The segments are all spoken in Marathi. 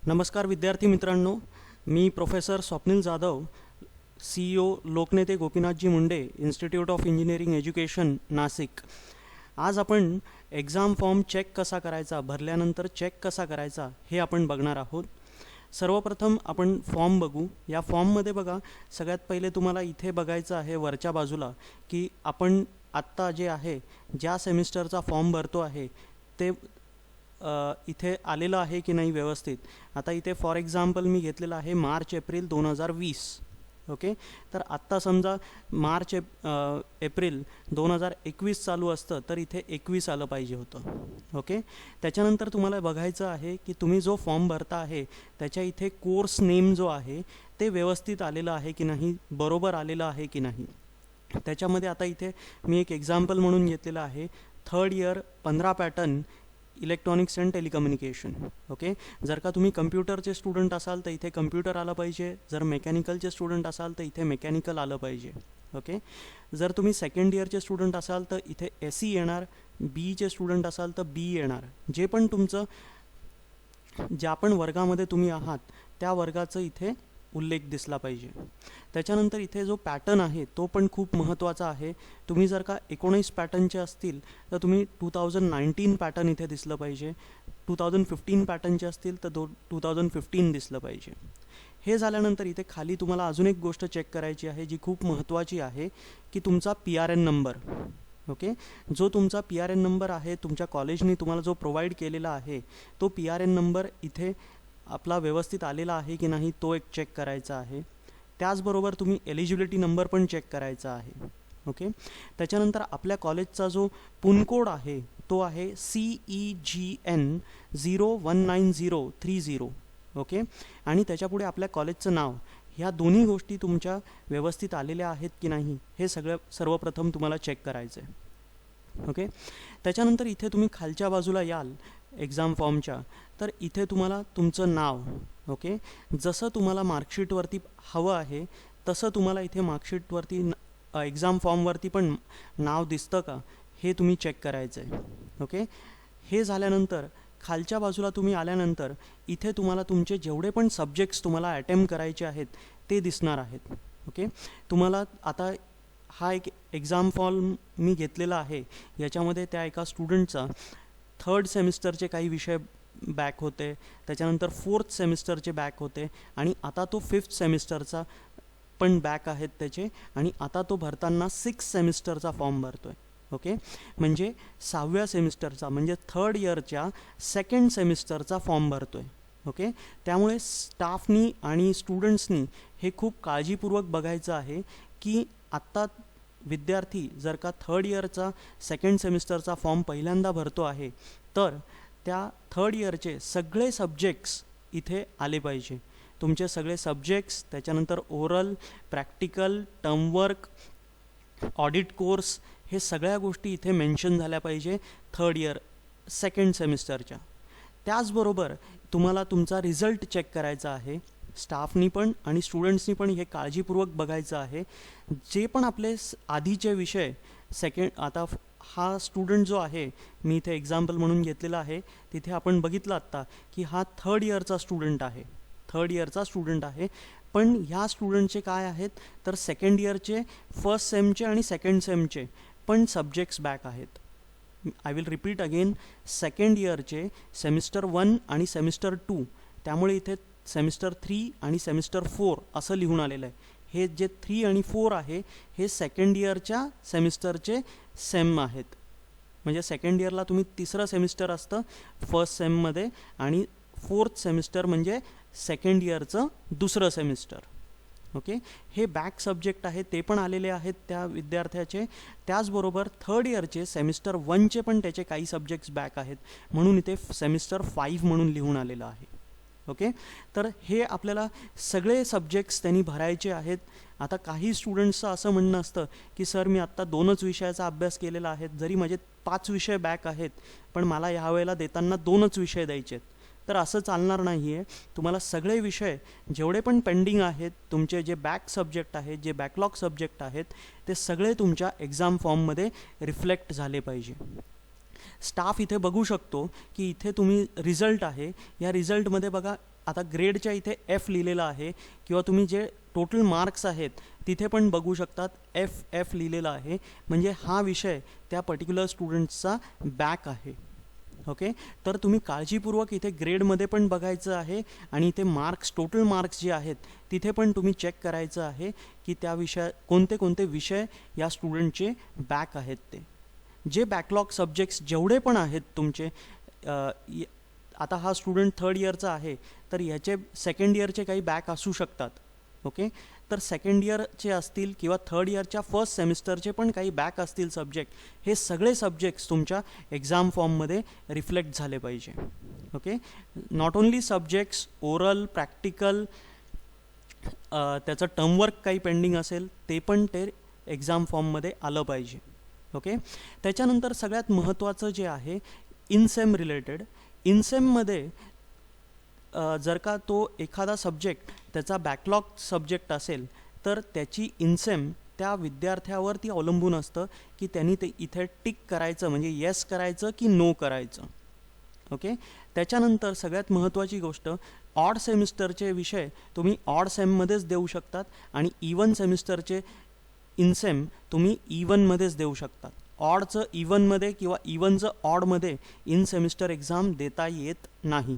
नमस्कार विद्यार्थी मित्रांनो, मी प्रोफेसर स्वप्नील जाधव, CEO लोकनेते Gopinathji Munde, institute of engineering education, Nashik. आज आपण एक्झाम फॉर्म चेक कसा करायचा, भरल्यानंतर चेक कसा करायचा हे आपण बघणार आहोत. सर्वप्रथम आपण फॉर्म बघू. या फॉर्ममध्ये बघा, सगळ्यात पहिले तुम्हाला इथे बघायचं आहे वरच्या बाजूला की आपण आत्ता जे आहे ज्या सेमिस्टरचा फॉर्म भरतो आहे ते इथे आलेलं आहे की नाही व्यवस्थित. आता इथे फॉर एक्झाम्पल मी घेतलेलं आहे मार्च एप्रिल 2020. ओके, तर आत्ता समजा मार्च एप्रिल 2021 चालू असतं तर इथे 21 आलं पाहिजे होतं. ओके, त्याच्यानंतर तुम्हाला बघायचं आहे की तुम्ही जो फॉर्म भरता आहे त्याच्या इथे कोर्स नेम जो आहे ते व्यवस्थित आलेलं आहे की नाही, बरोबर आलेलं आहे की नाही. त्याच्यामध्ये आता इथे मी एक एक्झाम्पल म्हणून घेतलेलं आहे 3rd year 15 pattern electronics and telecommunication. Okay, जर का तुम्ही कम्प्युटरचे स्टुडंट असाल तर इथे कम्प्युटर आलं पाहिजे, जर मेकॅनिकलचे स्टुडंट असाल तर इथे मेकॅनिकल आलं पाहिजे. ओके, जर तुम्ही 2nd इयरचे स्टुडंट असाल तर इथे SE येणार, BEचे स्टुडंट असाल तर B येणार. जे पण तुमचं ज्या पण वर्गामध्ये तुम्ही आहात त्या वर्गाचं इथे उल्लेख दिसला पाहिजे. त्याच्यानंतर इथे जो पॅटर्न आहे तो पण खूप महत्त्वाचा आहे. तुम्ही जर का 19 पॅटर्नचे असतील तर तुम्ही 2019 पॅटर्न इथे दिसलं पाहिजे, 2015 पॅटर्नचे असतील तर 2015 दिसलं पाहिजे. हे झाल्यानंतर इथे खाली तुम्हाला अजून एक गोष्ट चेक करायची आहे जी खूप महत्त्वाची आहे की तुमचा PRN नंबर. ओके, जो तुमचा PRN नंबर आहे तुमच्या कॉलेजने तुम्हाला जो प्रोव्हाइड केलेला आहे तो PRN नंबर इथे आपला व्यवस्थित आलेला आहे की नाही तो एक चेक करायचा आहे. त्याचबरोबर तुम्ही एलिजिबिलिटी नंबर पण चेक करायचा आहे. ओके, त्याच्यानंतर आपल्या कॉलेजचा जो पिनकोड आहे तो आहे CEGN 019030. ओके, आणि त्याच्यापुढे आपल्या कॉलेजचं नाव. ह्या दोन्ही गोष्टी तुमच्या व्यवस्थित आलेल्या आहेत की नाही हे सर्वप्रथम तुम्हाला चेक करायचं आहे. ओके, त्याच्यानंतर इथे तुम्ही खालच्या बाजूला याल एक्झाम फॉर्मच्या, तर इथे तुम्हाला तुमचं नाव, ओके, जसं तुम्हाला मार्कशीटवरती हवं आहे तसं तुम्हाला इथे मार्कशीटवरती एक्झाम फॉर्मवरती पण नाव दिसतं का हे तुम्ही चेक करायचं आहे. ओके, हे झाल्यानंतर खालच्या बाजूला तुम्ही आल्यानंतर इथे तुम्हाला तुमचे जेवढे पण सब्जेक्ट्स तुम्हाला अटेम्प्ट करायचे आहेत ते दिसणार आहेत. ओके, तुम्हाला आता हा एक एक्झाम फॉर्म मी घेतलेला आहे, याच्यामध्ये त्या एका स्टुडंटचा 3rd सेमिस्टरचे काही विषय बॅक होते, त्याच्यानंतर 4th सेमिस्टरचे बॅक होते आणि आता तो 5th सेमिस्टरचा पण बॅक आहेत त्याचे, आणि आता तो भरताना 6th सेमिस्टरचा फॉर्म भरतोय. ओके, म्हणजे 6व्या सेमिस्टरचा म्हणजे 3rd इयरच्या 2nd सेमिस्टरचा फॉर्म भरतोय. ओके, त्यामुळे स्टाफनी आणि स्टुडंट्सनी हे खूप काळजीपूर्वक बघायचं आहे की आत्ता विद्यार्थी जर का 3rd इयरचा 2nd सेमिस्टरचा फॉर्म पहिल्यांदा भरतो आहे तर त्या 3rd इयरचे सगळे सब्जेक्ट्स इथे आले पाहिजे. तुमचे सगळे सब्जेक्ट्स, त्याच्यानंतर oral, practical, term work, audit course, हे सगळ्या गोष्टी इथे मेन्शन झाल्या पाहिजे 3rd इयर 2nd सेमिस्टरच्या. त्याचबरोबर तुम्हाला तुमचा रिझल्ट चेक करायचा आहे. स्टाफनी पण आणि स्टुडंट्सनी पण हे काळजीपूर्वक बघायचं आहे. जे पण आपले आधीचे विषय आता हा स्टुडंट जो आहे मी इथे एक्झाम्पल म्हणून घेतलेला आहे, तिथे आपण बघितलं आत्ता की हा 3rd इयरचा स्टुडंट आहे, 3rd इयरचा स्टुडंट आहे. पण ह्या स्टुडंटचे काय आहेत तर 2nd इयरचे 1st सेमचे आणि 2nd सेमचे पण सब्जेक्ट्स बॅक आहेत. I will repeat again, 2nd इयरचे सेमिस्टर 1 आणि सेमिस्टर 2, त्यामुळे इथे सेमिस्टर 3 आणि सेमिस्टर 4 असं लिहून आलेलं आहे. हे जे 3 आणि 4 आहे हे 2nd इयरच्या सेमिस्टरचे सेम आहेत. म्हणजे 2nd इयरला तुम्ही 3रं सेमिस्टर असतं 1st सेममध्ये, आणि 4th सेमिस्टर म्हणजे 2nd इयरचं 2रं सेमिस्टर. ओके, हे बॅक सब्जेक्ट आहे ते पण आलेले आहेत त्या विद्यार्थ्याचे. त्याचबरोबर 3rd इयरचे सेमिस्टर 1चे पण त्याचे काही सब्जेक्ट्स बॅक आहेत, म्हणून इथे सेमिस्टर 5 म्हणून लिहून आलेलं आहे. ओके, तर हे आपल्याला सगळे सब्जेक्ट्स त्यांनी भरायचे आहेत. आता काही स्टुडंट्सचं असं म्हणणं असतं की सर मी आत्ता 2च विषयाचा अभ्यास केलेला आहे, जरी माझे 5 विषय बॅक आहेत पण मला ह्यावेळेला देताना 2च विषय द्यायचे आहेत. तर असं चालणार नाही आहे. तुम्हाला सगळे विषय जेवढे पण पेंडिंग आहेत, तुमचे जे बॅक सब्जेक्ट आहेत, जे बॅकलॉग सब्जेक्ट आहेत, ते सगळे तुमच्या एक्झाम फॉर्ममध्ये रिफ्लेक्ट झाले पाहिजे. स्टाफ इथे बघू शकतो की इथे तुम्ही रिझल्ट आहे, या रिझल्टमध्ये बघा आता ग्रेडच्या इथे एफ लिहिलेलं आहे किंवा तुम्ही जे टोटल मार्क्स आहेत तिथे पण बघू शकतात एफ लिहिलेलं आहे, म्हणजे हा विषय त्या पर्टिक्युलर स्टुडंट्सचा बॅक आहे. ओके, तर तुम्ही काळजीपूर्वक इथे ग्रेडमध्ये पण बघायचं आहे आणि इथे मार्क्स, टोटल मार्क्स जे आहेत तिथे पण तुम्ही चेक करायचं आहे की त्या कोणते कोणते विषय या स्टुडंटचे बॅक आहेत. ते जे बॅकलॉग सब्जेक्ट्स जेवढे पण आहेत तुमचे, आता हा स्टुडंट थर्ड इयरचा आहे तर याचे सेकंड इयरचे काही बॅक असू शकतात. ओके, तर सेकंड इयरचे असतील किंवा थर्ड इयरच्या फर्स्ट सेमिस्टरचे पण काही बॅक असतील सब्जेक्ट, हे सगळे सब्जेक्ट्स तुमच्या एक्झाम फॉर्ममध्ये रिफ्लेक्ट झाले पाहिजे. Okay, not only subjects, oral, practical, त्याचं टर्मवर्क काही पेंडिंग असेल ते पण ते एक्झाम फॉर्ममध्ये आलं पाहिजे. ओके, त्याच्यानंतर सगळ्यात महत्त्वाचं जे आहे इनसेम रिलेटेड. इनसेममध्ये जर का तो एखादा सब्जेक्ट त्याचा बॅकलॉग सब्जेक्ट असेल तर त्याची इनसेम त्या विद्यार्थ्यावरती अवलंबून असतं की त्यांनी ते इथे टिक करायचं, म्हणजे येस करायचं की नो करायचं. ओके, त्याच्यानंतर सगळ्यात महत्त्वाची गोष्ट, ऑड सेमिस्टरचे विषय तुम्ही ऑड सेममध्येच देऊ शकतात आणि इवन सेमिस्टरचे इनसेम तुम्ही इवनमध्येच देऊ शकतात. ऑडचं इवनमध्ये किंवा इवनचं ऑडमध्ये इन सेमिस्टर एक्झाम देता येत नाही.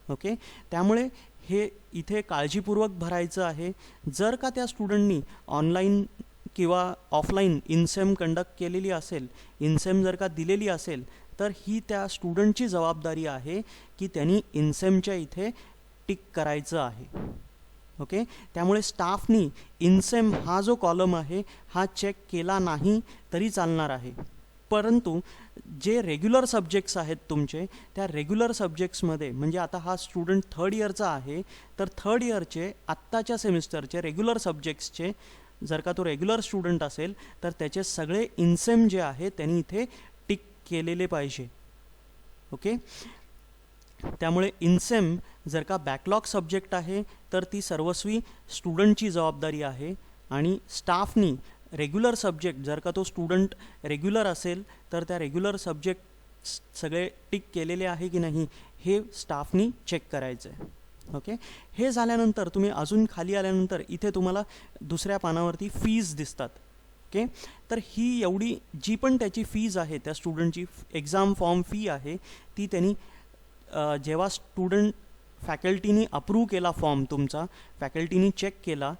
ओके, त्यामुळे हे इथे काळजीपूर्वक भरायचं आहे. जर का त्या स्टुडंटनी ऑनलाईन किंवा ऑफलाईन इनसेम कंडक्ट केलेली असेल, इनसेम जर का दिलेली असेल, तर ही त्या स्टुडंटची जबाबदारी आहे की त्यांनी इनसेमच्या इथे टिक करायचं आहे. ओके, त्यामुळे स्टाफनी इनसेम हा जो कॉलम आहे हा चेक केला नाही तरी चालणार आहे, परंतु जे रेग्युलर सब्जेक्ट्स आहेत तुमचे, त्या रेग्युलर सब्जेक्ट्समध्ये, म्हणजे आता हा स्टुडंट थर्ड इयरचा आहे तर थर्ड इयरचे आत्ताच्या सेमिस्टरचे रेग्युलर सब्जेक्ट्सचे जर का तो रेग्युलर स्टुडंट असेल तर त्याचे सगळे इनसेम जे आहे त्यांनी इथे टिक केलेले पाहिजे. ओके, त्यामुळे इनसेम जर का बॅकलॉग सब्जेक्ट आहे तर ती सर्वस्वी स्टुडंटची जबाबदारी आहे आणि स्टाफनी रेग्युलर सब्जेक्ट, जर का तो स्टुडंट रेग्युलर असेल तर त्या रेग्युलर सब्जेक्ट सगळे टिक केलेले आहे की नाही हे स्टाफनी चेक करायचं आहे. ओके, हे झाल्यानंतर तुम्ही अजून खाली आल्यानंतर इथे तुम्हाला दुसऱ्या पानावरती फीज दिसतात. ओके, तर ही एवढी जी पण त्याची फीज आहे त्या स्टुडंटची एक्झाम फॉर्म फी आहे ती त्यांनी जेव्हा स्टुडंट फॅकल्टीनी अप्रूव्ह केला फॉर्म, तुमचा फॅकल्टीनी चेक केला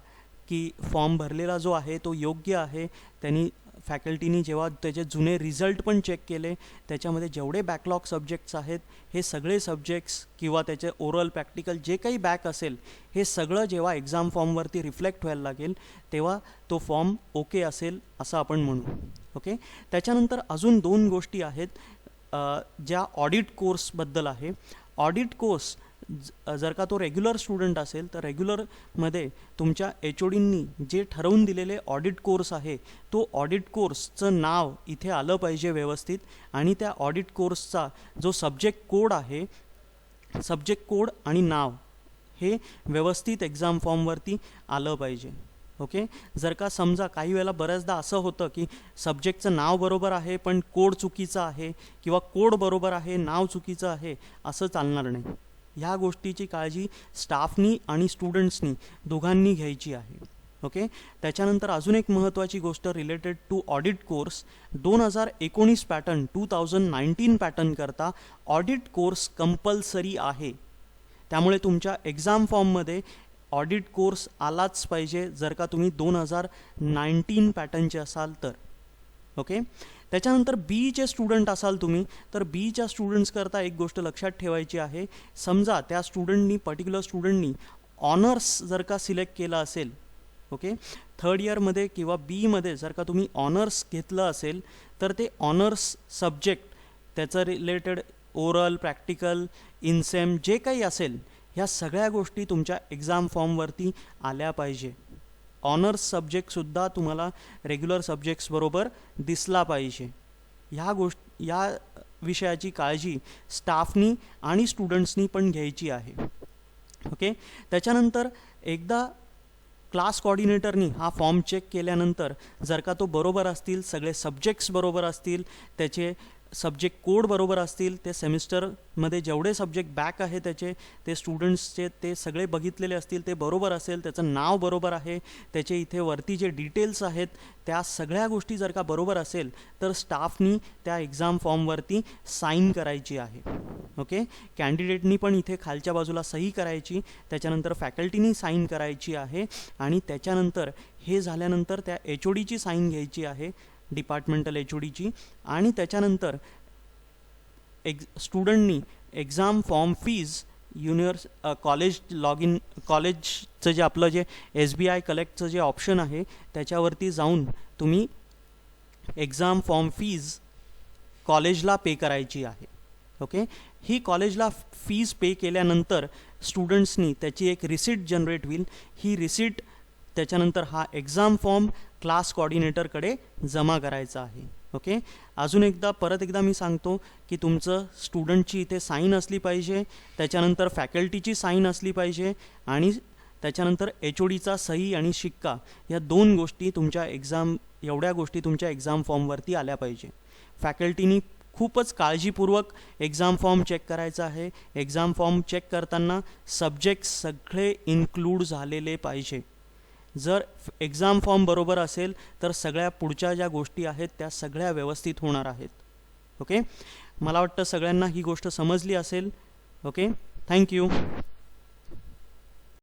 की फॉर्म भरलेला जो आहे तो योग्य आहे, त्यांनी फॅकल्टीनी जेव्हा त्याचे जुने रिझल्ट पण चेक केले, त्याच्यामध्ये जेवढे बॅकलॉग सब्जेक्ट्स आहेत हे सगळे सब्जेक्ट्स किंवा त्याचे ओरल, प्रॅक्टिकल जे काही बॅक असेल हे सगळं जेव्हा एक्झाम फॉर्मवरती रिफ्लेक्ट व्हायला लागेल तेव्हा तो फॉर्म ओके असेल असं आपण म्हणू. ओके, त्याच्यानंतर अजून दोन गोष्टी आहेत ज्या ऑडिट कोर्सबद्दल आहे. ऑडिट कोर्स जर का तो रेग्युलर स्टुडंट असेल तर रेग्युलरमध्ये तुमच्या HODनी जे ठरवून दिलेले ऑडिट कोर्स आहे तो ऑडिट कोर्सचं नाव इथे आलं पाहिजे व्यवस्थित, आणि त्या ऑडिट कोर्सचा जो सब्जेक्ट कोड आहे, सब्जेक्ट कोड आणि नाव हे व्यवस्थित एक्झाम फॉर्मवरती आलं पाहिजे. ओके, जर का समजा काही वेळेला बऱ्याचदा असं होतं की सब्जेक्टचं नाव बरोबर आहे पण कोड चुकीचं आहे किंवा कोड बरोबर आहे नाव चुकीचं आहे, असं चालणार नाही. ह्या गोष्टीची काळजी स्टाफनी आणि स्टुडंट्सनी दोघांनी घ्यायची आहे. ओके, त्याच्यानंतर अजून एक महत्त्वाची गोष्ट related to audit course, 2019 pattern 2019 pattern करता ऑडिट कोर्स कंपल्सरी आहे. त्यामुळे तुमच्या एक्झाम फॉर्ममध्ये ऑडिट कोर्स आलाच पाहिजे जर का तुम्ही 2019 पॅटर्नचे असाल तर. ओके, त्याच्यानंतर बीचे स्टुडंट असाल तुम्ही तर बीच्या स्टुडंट्सकरता एक गोष्ट लक्षात ठेवायची आहे. समजा त्या स्टुडंटनी, पर्टिक्युलर स्टुडंटनी ऑनर्स जर का सिलेक्ट केला असेल, ओके, थर्ड इयरमध्ये किंवा बीमध्ये जर का तुम्ही ऑनर्स घेतलं असेल तर ते ऑनर्स सब्जेक्ट त्याचं रिलेटेड ओरल, प्रॅक्टिकल, इनसेम जे काही असेल ह्या सगळ्या गोष्टी तुमच्या एक्झाम फॉर्मवरती आल्या पाहिजे. ऑनर्स सब्जेक्टसुद्धा तुम्हाला रेग्युलर सब्जेक्ट्सबरोबर दिसला पाहिजे. या विषयाची काळजी स्टाफनी आणि स्टुडंट्सनी पण घ्यायची आहे. ओके, त्याच्यानंतर एकदा क्लास कोऑर्डिनेटरनी हा फॉर्म चेक केल्यानंतर जर का तो बरोबर असतील, सगळे सब्जेक्ट्स बरोबर असतील, त्याचे सब्जेक्ट कोड बरोबर असतील, ते सेमिस्टरमध्ये जेवढे सब्जेक्ट बॅक आहे त्याचे, ते स्टुडंट्सचे ते सगळे बघितलेले असतील, ते बरोबर असेल, त्याचं नाव बरोबर आहे, त्याचे इथे वरती जे डिटेल्स आहेत त्या सगळ्या गोष्टी जर का बरोबर असेल तर स्टाफनी त्या एक्झाम फॉर्मवरती साईन करायची आहे. ओके, कॅन्डिडेटनी पण इथे खालच्या बाजूला सही करायची, त्याच्यानंतर फॅकल्टीनी साईन करायची आहे आणि त्याच्यानंतर हे झाल्यानंतर त्या HODची साईन घ्यायची आहे, डिपार्टमेंटल HODची. आणि त्याच्यानंतर स्टुडंटनी exam form fees college log in, कॉलेजचं जे आपलं जे SBI कलेक्टचं जे ऑप्शन आहे त्याच्यावरती जाऊन तुम्ही एक्झाम फॉर्म फीज कॉलेजला पे करायची आहे. ओके, ही कॉलेजला फीज पे केल्यानंतर स्टुडंट्सनी त्याची एक रिसिट जनरेट होईल. ही रिसिट त्याच्यानंतर हा एक्झाम फॉर्म क्लास कोऑर्डिनेटरकडे जमा करायचा आहे. ओके, अजून एकदा परत एकदा मी सांगतो की तुमचं स्टुडंटची इथे साईन असली पाहिजे, त्याच्यानंतर फॅकल्टीची साईन असली पाहिजे आणि त्याच्यानंतर HODचा सही आणि शिक्का, या 2 गोष्टी तुमच्या एवढ्या गोष्टी तुमच्या एक्झाम फॉर्मवरती आल्या पाहिजे. फॅकल्टीनी खूपच काळजीपूर्वक एक्झाम फॉर्म चेक करायचा आहे. एक्झाम फॉर्म चेक करताना सब्जेक्ट सगळे इन्क्लूड झालेले पाहिजे. जर एक्झाम फॉर्म बरोबर असेल तर सगळ्या पुढच्या ज्या गोष्टी आहेत त्या सगळ्या व्यवस्थित होणार आहेत. ओके, मला वाटतं सगळ्यांना ही गोष्ट समजली असेल. Okay, thank you.